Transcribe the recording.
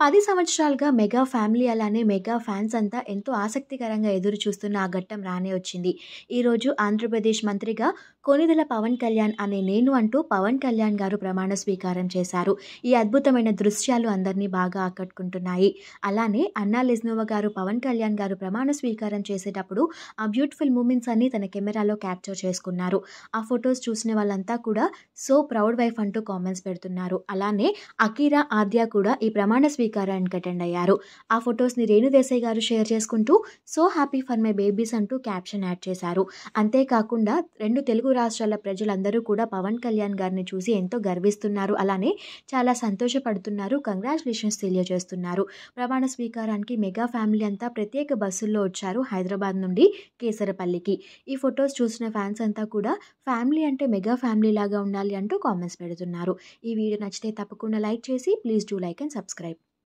10 సంవత్సరాలుగా mega family అలానే mega fans అంతా ఎంతో ఆసక్తికరంగా ఎదురు చూస్తున్న ఆ ఘట్టం రానే వచ్చింది. ఈరోజు ఆంధ్రప్రదేశ్ మంత్రిగా కొణిదెల పవన్ కళ్యాణ్ అనే నేను అంటూ పవన్ కళ్యాణ్ గారు ప్రమాణ స్వీకారం చేశారు. ఈ అద్భుతమైన దృశ్యాలు అందరినీ బాగా ఆకట్టుకుంటున్నాయి. అలానే అన్నా లెజ్నోవా గారు పవన్ కళ్యాణ్ గారు ప్రమాణ స్వీకారం చేసేటప్పుడు ఆ బ్యూటిఫుల్ మూమెంట్స్ అన్ని తన కెమెరాలో క్యాప్చర్ చేసుకున్నారు. ఆ ఫొటోస్ చూసిన వాళ్ళంతా కూడా సో ప్రౌడ్ వైఫ్ అంటూ కామెంట్స్ పెడుతున్నారు. అలానే అకీరా, ఆద్య కూడా ఈ ప్రమాణ స్వీకారానికి అటెండ్ అయ్యారు. ఆ ఫొటోస్‌ని రేణు దేశాయ్ గారు షేర్ చేసుకుంటూ so happy for my babies అంటూ క్యాప్షన్ యాడ్ చేశారు. అంతేకాకుండా 2 తెలుగు రాష్ట్రాల ప్రజలందరూ కూడా పవన్ కళ్యాణ్ గారిని చూసి ఎంతో గర్విస్తున్నారు. అలానే చాలా సంతోషపడుతున్నారు. కంగ్రాచ్యులేషన్స్ తెలియజేస్తున్నారు. ప్రమాణ స్వీకారానికి మెగా ఫ్యామిలీ అంతా ప్రత్యేక బస్సుల్లో వచ్చారు హైదరాబాద్ నుండి కేసరపల్లికి. ఈ ఫొటోస్ చూసిన ఫ్యాన్స్ అంతా కూడా ఫ్యామిలీ అంటే మెగా ఫ్యామిలీ లాగా ఉండాలి అంటూ కామెంట్స్ పెడుతున్నారు. ఈ వీడియో నచ్చితే తప్పకుండా లైక్ చేసి please do like and subscribe.